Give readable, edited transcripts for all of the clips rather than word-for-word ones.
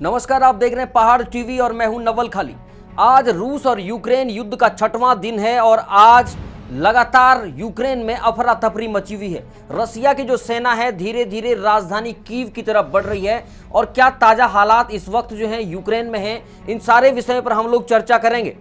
नमस्कार, आप देख रहे हैं पहाड़ टीवी और मैं हूं नवल खाली। आज रूस और यूक्रेन युद्ध का 6वां दिन है और आज लगातार यूक्रेन में अफरा तफरी मची हुई है। रसिया की जो सेना है धीरे धीरे राजधानी कीव की तरफ बढ़ रही है और क्या ताजा हालात इस वक्त जो है यूक्रेन में हैं, इन सारे विषयों पर हम लोग चर्चा करेंगे।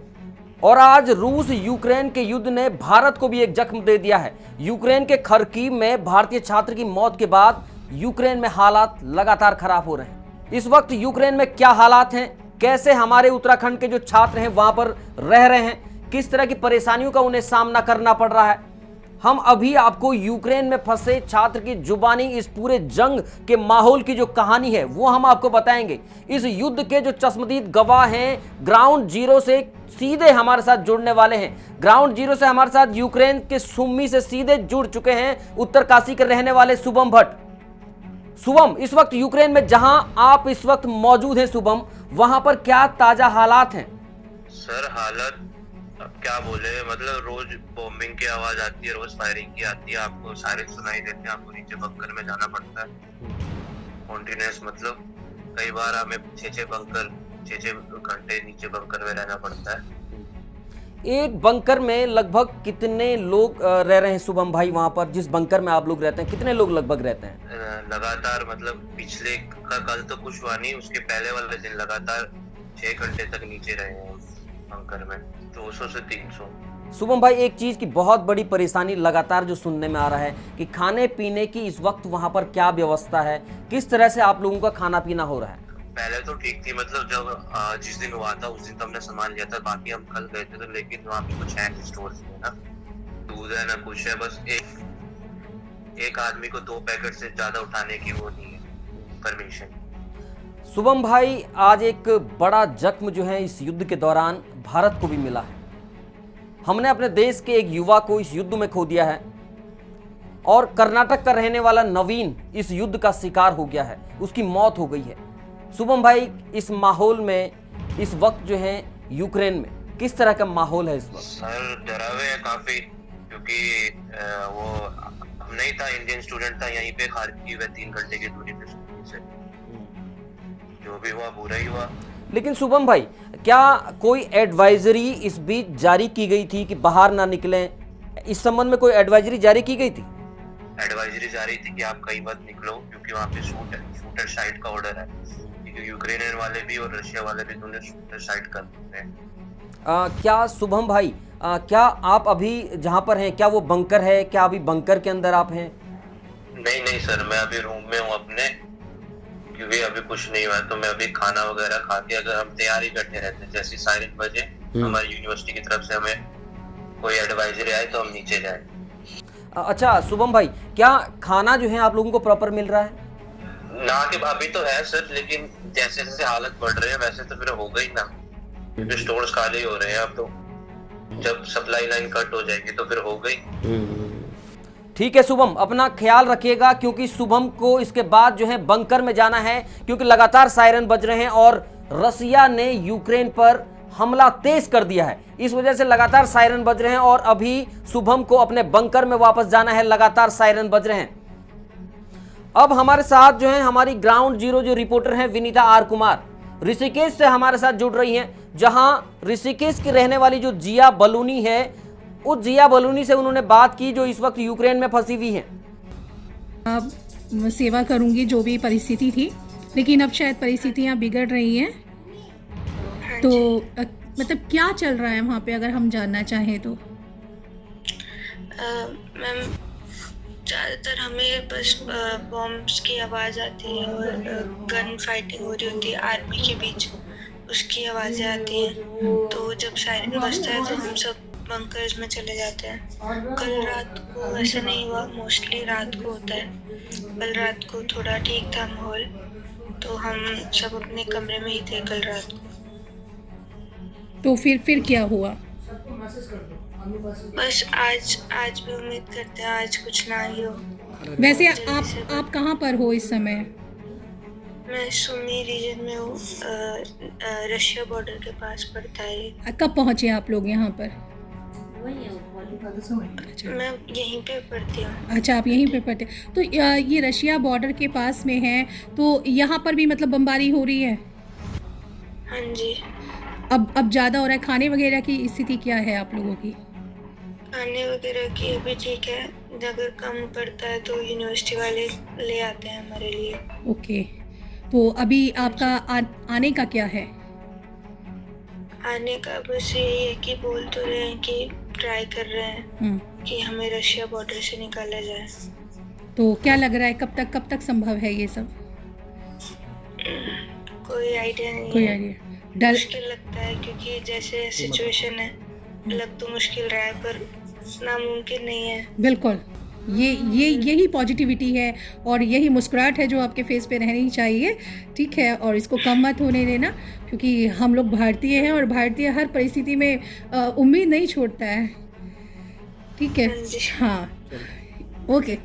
और आज रूस यूक्रेन के युद्ध ने भारत को भी एक जख्म दे दिया है। यूक्रेन के खरकीव में भारतीय छात्र की मौत के बाद यूक्रेन में हालात लगातार खराब हो रहे हैं। इस वक्त यूक्रेन में क्या हालात हैं, कैसे हमारे उत्तराखंड के जो छात्र हैं वहां पर रह रहे हैं, किस तरह की परेशानियों का उन्हें सामना करना पड़ रहा है, हम अभी आपको यूक्रेन में फंसे छात्र की जुबानी इस पूरे जंग के माहौल की जो कहानी है वो हम आपको बताएंगे। इस युद्ध के जो चश्मदीद गवाह हैं, ग्राउंड जीरो से सीधे हमारे साथ जुड़ने वाले हैं। ग्राउंड जीरो से हमारे साथ यूक्रेन के सुम्मी से सीधे जुड़ चुके हैं उत्तरकाशी के रहने वाले शुभम भट्ट। शुभम, इस वक्त यूक्रेन में जहां आप इस वक्त मौजूद हैं शुभम, वहां पर क्या ताजा हालात हैं? सर हालत अब क्या बोले, मतलब रोज बॉम्बिंग की आवाज आती है, रोज फायरिंग की आती है, आपको सारे सुनाई देते हैं, आपको नीचे बंकर में जाना पड़ता है कॉन्टिन्यूस। मतलब कई बार हमें 6 घंटे नीचे बंकर में रहना पड़ता है। एक बंकर में लगभग कितने लोग रह रहे हैं शुभम भाई? वहां पर जिस बंकर में आप लोग रहते हैं कितने लोग लगभग रहते हैं? लगातार मतलब पिछले कल तो कुछ हुआ नहीं, उसके पहले वाले दिन लगातार 6 घंटे तक नीचे रहे हैं बंकर में, 200 से 300। शुभम भाई, एक चीज की बहुत बड़ी परेशानी लगातार जो सुनने में आ रहा है कि खाने पीने की इस वक्त वहां पर क्या व्यवस्था है, किस तरह से आप लोगों का खाना पीना हो रहा है? पहले तो ठीक थी, मतलब जब जिस दिन हुआ था उस दिन तो हमने सामान लिया था, बाकी हम कल गए थे तो, लेकिन वहाँ पे कुछ है नहीं स्टोर में ना, दूध है ना कुछ है, बस एक आदमी को 2 पैकेट से ज्यादा उठाने की वो नहीं है परमिशन। शुभम भाई, आज एक बड़ा जख्म जो है इस युद्ध के दौरान भारत को भी मिला है। हमने अपने देश के एक युवा को इस युद्ध में खो दिया है और कर्नाटक का रहने वाला नवीन इस युद्ध का शिकार हो गया है, उसकी मौत हो गई है। शुभम भाई, इस माहौल में इस वक्त जो है यूक्रेन में किस तरह का माहौल है इस वक्त? सर डरा हुए हैं काफी, क्योंकि वो हम नहीं था, इंडियन स्टूडेंट था, यहीं पे खारकीव है 3 घंटे की दूरी पे से, जो भी हुआ बुरा ही हुआ। लेकिन शुभम भाई, क्या कोई एडवाइजरी इस बीच जारी की गई थी कि बाहर ना निकलें? इस संबंध में कोई एडवाइजरी जारी की गई थी? एडवाइजरी जारी थी कि आप कहीं मत निकलो, क्योंकि वहाँ पे शूटर साइट का ऑर्डर है, क्योंकि यूक्रेनियन वाले भी और रशिया वाले भी दोनों शूटर साइट कर रहे हैं। क्या शुभम भाई, क्या आप अभी जहाँ पर हैं क्या वो बंकर है? क्या अभी बंकर के अंदर आप हैं? नहीं सर, मैं अभी रूम में हूँ अपने, क्योंकि अभी कुछ नहीं हुआ, तो मैं अभी खाना वगैरह खा के, अगर हम तैयारी बैठे रहते हैं, जैसे साइरन बजे हमारी यूनिवर्सिटी की तरफ से हमें कोई एडवाइजरी आए तो हम नीचे जाए। अच्छा शुभम भाई, क्या खाना जो है आप लोगों को प्रॉपर मिल रहा है? ना कि अभी तो है सर, लेकिन जैसे जैसे हालत बढ़ रही है वैसे तो फिर हो गई ना, क्योंकि स्टोर्स खाली हो रहे हैं अब, तो जब सप्लाई लाइन कट हो जाएगी तो फिर हो गई। ठीक है शुभम, अपना ख्याल रखिएगा, क्योंकि शुभम को इसके बाद जो है बंकर में जाना है, क्योंकि लगातार सायरन बज रहे हैं और रसिया ने यूक्रेन पर हमला तेज कर दिया है। इस वजह से लगातार सायरन बज रहे हैं और अभी शुभम को अपने बंकर में वापस जाना है, लगातार सायरन बज रहे हैं। अब हमारे साथ जो है हमारी ग्राउंड जीरो जो रिपोर्टर हैं विनीता आर कुमार, ऋषिकेश से हमारे साथ जुड़ रही हैं, जहां ऋषिकेश की रहने वाली जो जिया बलूनी है, उस जिया बलूनी से उन्होंने बात की जो इस वक्त यूक्रेन में फंसी हुई है। अब सेवा करूंगी जो भी परिस्थिति थी, लेकिन अब शायद परिस्थितियां बिगड़ रही हैं, तो मतलब क्या चल रहा है वहाँ पे अगर हम जानना चाहें तो? मैम, ज़्यादातर हमें बस बॉम्ब्स की आवाज़ आती है और गन फाइटिंग हो रही होती है आर्मी के बीच, उसकी आवाज़ें आती हैं। तो जब सायरन बजता है तो हम सब बंकर्स में चले जाते हैं। कल रात को ऐसा नहीं हुआ, मोस्टली रात को होता है। कल रात को थोड़ा ठीक था माहौल, तो हम सब अपने कमरे में ही थे कल रात को। तो फिर क्या हुआ? बस आज भी उम्मीद करते हैं आज कुछ ना ही हो। वैसे आप कहाँ पर हो इस समय? मैं सुमी रीजन में हूँ, रशिया बॉर्डर के पास पड़ता है। कब पहुँचे आप लोग यहाँ पर? मैं यहीं पे पढ़ती हूँ। अच्छा, आप यहीं पे पढ़ते हैं। तो ये रशिया बॉर्डर के पास में है, तो यहाँ पर भी मतलब बमबारी हो रही है? हाँ जी। अब ज़्यादा हो रहा है? खाने वगैरह की स्थिति क्या है आप लोगों की? खाने वगैरह की अभी ठीक है, अगर कम पड़ता है तो यूनिवर्सिटी वाले ले आते हैं हमारे लिए। ओके, तो अभी आपका आने का क्या है? आने का बस यही है कि बोल तो रहे हैं कि ट्राई कर रहे हैं कि हमें रशिया बॉर्डर से निकाला जाए। तो क्या लग रहा है कब तक संभव है ये सब? कोई आइडिया नहीं कोई है। आइडिया? डर मुश्किल लगता है क्योंकि जैसे सिचुएशन है, लग तो मुश्किल रहा है पर नामुमकिन नहीं है। बिल्कुल, यही पॉजिटिविटी है और यही मुस्कुराहट है जो आपके फेस पे रहनी चाहिए, ठीक है? और इसको कम मत होने देना, क्योंकि हम लोग भारतीय हैं और भारतीय हर परिस्थिति में उम्मीद नहीं छोड़ता है, ठीक है? हाँ जी। हाँ, ओके।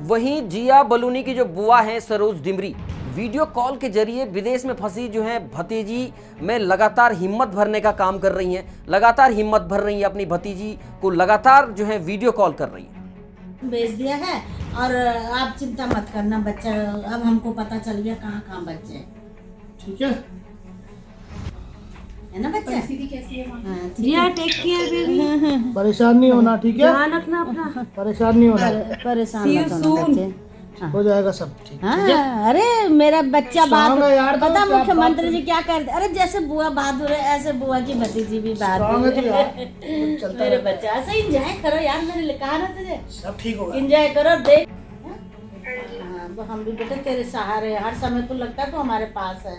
वहीं जिया बलूनी की जो बुआ हैं सरोज डिमरी, वीडियो कॉल के जरिए विदेश में फंसी जो है भतीजी में लगातार हिम्मत भरने का काम कर रही हैं, लगातार हिम्मत भर रही हैं, अपनी भतीजी को लगातार जो है वीडियो कॉल कर रही हैं। भेज दिया है और आप चिंता मत करना, बच्चा अब हमको पता चल गया कहाँ बच्चे हैं। ठीक है ना बच्चा? परिस्थिति कैसी है वहाँ? हाँ, ठीक जिया है। टेक केयर बेबी, परेशान नहीं होना, ठीक है? ध्यान रखना अपना। परेशान नहीं होना, परेशान See you मत होना soon. बच्चे। हो जाएगा सब ठीक। हाँ, अरे मेरा बच्चा Strong है यार, तो पता क्या मुख्यमंत्री जी क्या करते, अरे जैसे बुआ बहादुर है ऐसे बुआ की भतीजी भी Strong है बहादुर तो है। यार, चलता मेरे रहता है। बच्चा ऐसे एंजॉय करो यार, मैंने कहा ना तुझे सब ठीक होगा। एंजॉय करो, देख। हाँ, वो हम भी बेटा तेरे सहारे हैं, हर समय तो लगता है तो हमारे पास है।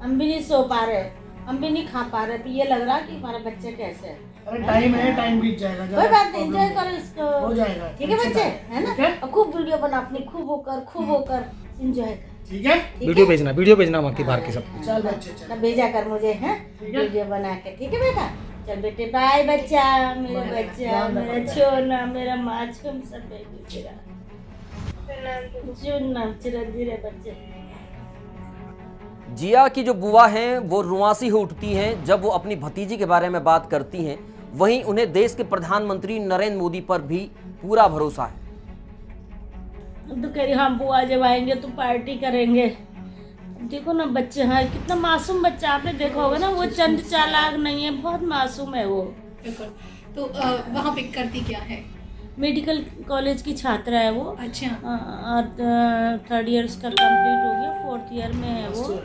हम भी नहीं सो पा रहे, हम भी नहीं खा पा रहे, तो ये लग रहा कि हमारे बच्चे कैसे हैं। अरे टाइम है, टाइम बीत जाएगा। कोई ज़्यादा बात नहीं, problem एंजॉय करो इसको। हो जाएगा, ठीक है टेंशन बच्चे, ना है ना? ठीक है? और खूब वीडियो बना अपनी, खूब होकर एंजॉय कर। ठीक है? वीडियो भेजना मक्की बाहर के सब। चल बच्चे चल। तब भेजा कर मुझे, हैं? ठीक है? वीडियो बना के, ठीक है बेटा? चल बेटे, बाय बच्चा, मेरा बाय, बच्चा, ध्यान रखो, मेरा बाय। छोना, मेरा माछूम सब बेबी तेरा। चुन्ना चिरंजीव बच्चे। जिया की जो बुआ हैं वो रुआंसी हो उठती हैं जब वो अपनी भतीजी के बारे में बात करती हैं। वहीं उन्हें देश के प्रधानमंत्री नरेंद्र मोदी पर भी पूरा भरोसा है। तो कह रही हम बुआ जब आएंगे तो पार्टी करेंगे। देखो ना बच्चे हैं, कितना मासूम बच्चा, आपने देखा होगा ना, वो चंद चालाक नहीं है, बहुत मासूम है वो। तो वहाँ पे करती क्या है? मेडिकल कॉलेज की छात्रा है वो। अच्छा, और 3rd ईयर का कंप्लीट हो गया, 4th ईयर में है वो,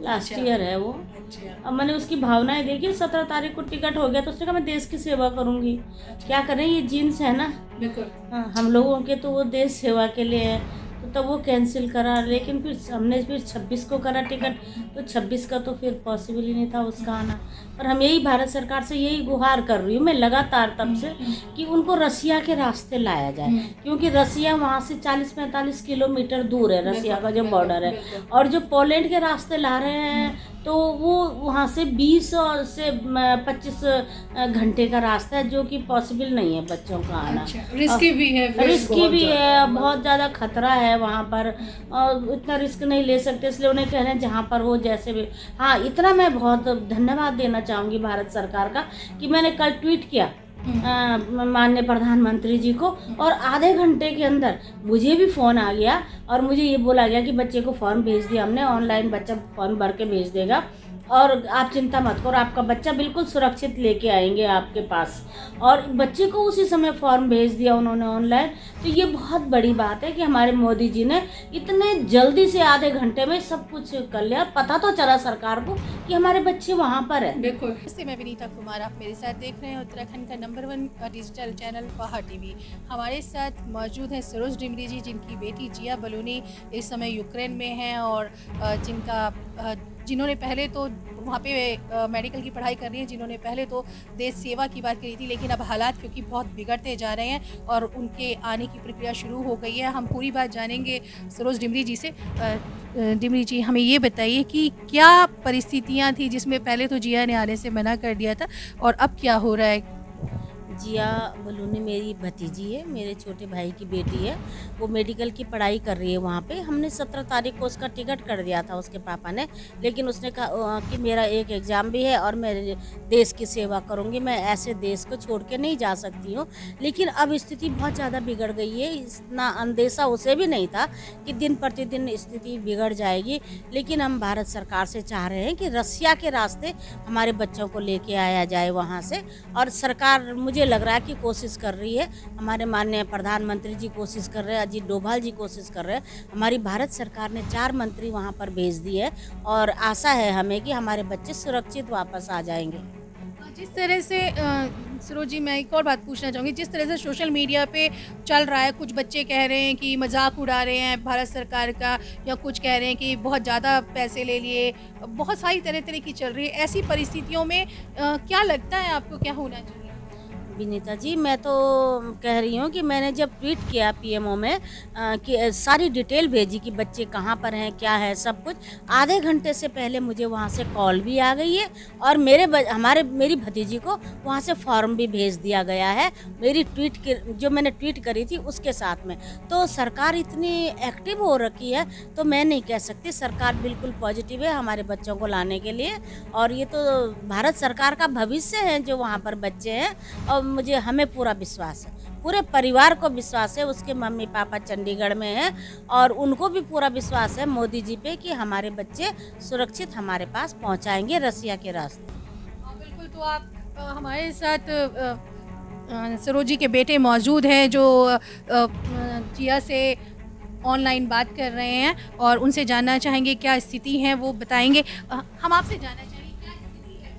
लास्ट ईयर है वो। अब मैंने उसकी भावनाएं देखी, 17 तारीख को टिकट हो गया तो उसने कहा मैं देश की सेवा करूंगी। क्या करें, ये जीन्स है ना। बिल्कुल। हाँ, हम लोगों के तो वो देश सेवा के लिए है, तो तब वो कैंसिल करा, लेकिन फिर हमने फिर 26 को करा टिकट, तो 26 का तो फिर पॉसिबल ही नहीं था उसका आना। पर हम यही भारत सरकार से यही गुहार कर रही हूँ मैं लगातार तब से कि उनको रसिया के रास्ते लाया जाए, क्योंकि रसिया वहाँ से 40-45 किलोमीटर दूर है, रसिया का जो बॉर्डर है। और जो पोलैंड के रास्ते ला रहे हैं तो वो वहाँ से 20 से 25 घंटे का रास्ता है, जो कि पॉसिबल नहीं है बच्चों का आना। रिस्की भी है, रिस्की भी है, बहुत ज़्यादा खतरा है वहाँ पर, और इतना रिस्क नहीं ले सकते, इसलिए उन्हें कह रहे हैं जहाँ पर हो जैसे भी। हाँ, इतना मैं बहुत धन्यवाद देना चाहूँगी भारत सरकार का कि मैंने कल ट्वीट किया माननीय प्रधानमंत्री जी को, और आधे घंटे के अंदर मुझे भी फ़ोन आ गया और मुझे ये बोला गया कि बच्चे को फॉर्म भेज दिया हमने, ऑनलाइन बच्चा फॉर्म भर के भेज देगा और आप चिंता मत करो, आपका बच्चा बिल्कुल सुरक्षित लेके आएंगे आपके पास। और बच्चे को उसी समय फॉर्म भेज दिया उन्होंने ऑनलाइन। तो ये बहुत बड़ी बात है कि हमारे मोदी जी ने इतने जल्दी से आधे घंटे में सब कुछ कर लिया। पता तो चला सरकार को कि हमारे बच्चे वहाँ पर है। बिल्कुल। नमस्ते, मैं विनीता कुमार, आप मेरे साथ देख रहे हैं उत्तराखंड का नंबर 1 डिजिटल चैनल पहाड़ टीवी। हमारे साथ मौजूद हैं सरोज डिमरी जी, जिनकी बेटी जिया बलूनी इस समय यूक्रेन में हैं और जिन्होंने पहले तो वहाँ पे मेडिकल की पढ़ाई कर रही हैं, जिन्होंने पहले तो देश सेवा की बात करी थी, लेकिन अब हालात क्योंकि बहुत बिगड़ते जा रहे हैं और उनके आने की प्रक्रिया शुरू हो गई है। हम पूरी बात जानेंगे सरोज डिमरी जी से। डिमरी जी, हमें ये बताइए कि क्या परिस्थितियाँ थी जिसमें पहले तो जिया ने आने से मना कर दिया था और अब क्या हो रहा है? जिया बलूनी मेरी भतीजी है, मेरे छोटे भाई की बेटी है। वो मेडिकल की पढ़ाई कर रही है वहाँ पे। हमने 17 तारीख को उसका टिकट कर दिया था उसके पापा ने, लेकिन उसने कहा कि मेरा एक एग्ज़ाम भी है और मैं देश की सेवा करूँगी, मैं ऐसे देश को छोड़ के नहीं जा सकती हूँ। लेकिन अब स्थिति बहुत ज़्यादा बिगड़ गई है। इतना अंदेशा उसे भी नहीं था कि दिन प्रतिदिन स्थिति बिगड़ जाएगी। लेकिन हम भारत सरकार से चाह रहे हैं कि रसिया के रास्ते हमारे बच्चों को लेके आया जाए वहाँ से। और सरकार मुझे लग रहा है कि कोशिश कर रही है। हमारे माननीय प्रधानमंत्री जी कोशिश कर रहे हैं, अजीत डोभाल जी कोशिश कर रहे हैं। हमारी भारत सरकार ने 4 मंत्री वहाँ पर भेज दिए और आशा है हमें कि हमारे बच्चे सुरक्षित वापस आ जाएंगे। जिस तरह से सरोज जी, मैं एक और बात पूछना चाहूँगी। जिस तरह से सोशल मीडिया पे चल रहा है, कुछ बच्चे कह रहे हैं कि मजाक उड़ा रहे हैं भारत सरकार का, या कुछ कह रहे हैं कि बहुत ज़्यादा पैसे ले लिए, बहुत सारी तरह की चल रही है। ऐसी परिस्थितियों में क्या लगता है आपको, क्या होना चाहिए? विनीता जी, मैं तो कह रही हूँ कि मैंने जब ट्वीट किया पीएमओ में कि सारी डिटेल भेजी कि बच्चे कहाँ पर हैं, क्या है, सब कुछ, आधे घंटे से पहले मुझे वहाँ से कॉल भी आ गई है और मेरी भतीजी को वहाँ से फॉर्म भी भेज दिया गया है मेरी जो मैंने ट्वीट करी थी उसके साथ में। तो सरकार इतनी एक्टिव हो रखी है, तो मैं नहीं कह सकती। सरकार बिल्कुल पॉजिटिव है हमारे बच्चों को लाने के लिए, और ये तो भारत सरकार का भविष्य है जो वहाँ पर बच्चे हैं। और हमें पूरा विश्वास है, पूरे परिवार को विश्वास है। उसके मम्मी पापा चंडीगढ़ में हैं और उनको भी पूरा विश्वास है मोदी जी पे कि हमारे बच्चे सुरक्षित हमारे पास पहुंचाएंगे रसिया के रास्ते। बिल्कुल। तो आप हमारे साथ सरोज जी के बेटे मौजूद हैं जो जिया से ऑनलाइन बात कर रहे हैं और उनसे जानना चाहेंगे क्या स्थिति है, वो बताएंगे। हम आपसे जानना चाहेंगे क्या स्थिति है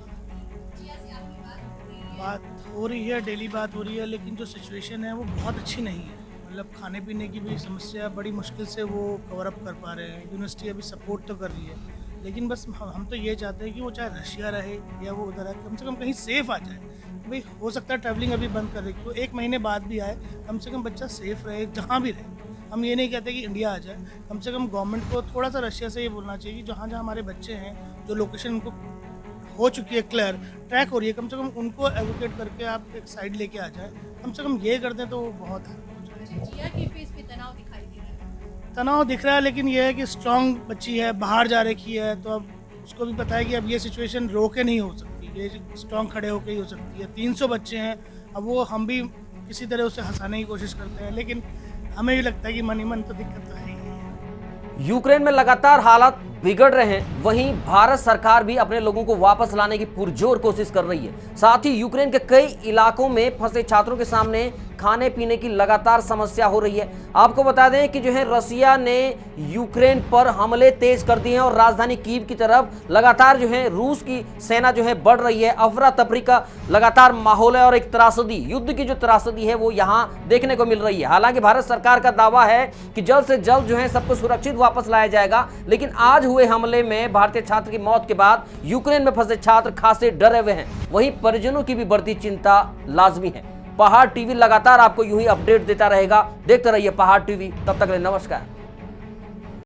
जिया से आपकी बात हो रही है, डेली बात हो रही है, लेकिन जो सिचुएशन है वो बहुत अच्छी नहीं है। मतलब खाने पीने की भी समस्या बड़ी मुश्किल से वो कवर अप कर पा रहे हैं। यूनिवर्सिटी अभी सपोर्ट तो कर रही है, लेकिन बस हम तो ये चाहते हैं कि वो चाहे रशिया रहे या वो उधर है, कम से कम कहीं सेफ़ आ जाए। भाई हो सकता है ट्रैवलिंग अभी बंद कर रखी हो, 1 महीने बाद भी आए, कम से कम बच्चा सेफ़ रहे जहाँ भी रहे। हम ये नहीं कहते कि इंडिया आ जाए, कम से कम गवर्नमेंट को थोड़ा सा रशिया से ये बोलना चाहिए कि जहाँ जहाँ हमारे बच्चे हैं, जो लोकेशन उनको हो चुकी है क्लियर, ट्रैक हो रही है, कम से कम उनको एवोकेट करके आप एक साइड लेके आ जाए। कम से कम ये कर दें तो बहुत है। जिया के फेस पे तनाव दिखाई दे रहा है। तनाव दिख रहा है, लेकिन ये है कि स्ट्रॉन्ग बच्ची है, बाहर जा रखी है, तो अब उसको भी पता है कि अब ये सिचुएशन रोके नहीं हो सकती, ये स्ट्रॉन्ग खड़े होकर ही हो सकती है। 300 बच्चे हैं, अब वो हम भी किसी तरह उसे हंसाने की कोशिश करते हैं, लेकिन हमें भी लगता है कि मन ही मन तो दिक्कत तो है ही। यूक्रेन में लगातार हालात बिगड़ रहे हैं, वहीं भारत सरकार भी अपने लोगों को वापस लाने की पुरजोर कोशिश कर रही है। साथ ही यूक्रेन के कई इलाकों में फंसे छात्रों के सामने खाने पीने की लगातार समस्या हो रही है। आपको बता दें कि जो है रसिया ने यूक्रेन पर हमले तेज कर दिए हैं और राजधानी कीव की तरफ लगातार जो है रूस की सेना जो है बढ़ रही है। अफरा तफरी का लगातार माहौल है और एक त्रासदी, युद्ध की जो त्रासदी है वो यहाँ देखने को मिल रही है। हालांकि भारत सरकार का दावा है कि जल्द से जल्द जो है सबको सुरक्षित वापस लाया जाएगा, लेकिन आज हुए हमले में भारतीय छात्र की मौत के बाद यूक्रेन में फंसे छात्र खासे डरे हुए हैं। वहीं परिजनों की भी बढ़ती चिंता लाजमी है। पहाड़ टीवी लगातार आपको यूं ही अपडेट देता रहेगा। देखते रहिए पहाड़ टीवी। तब तक के लिए नमस्कार।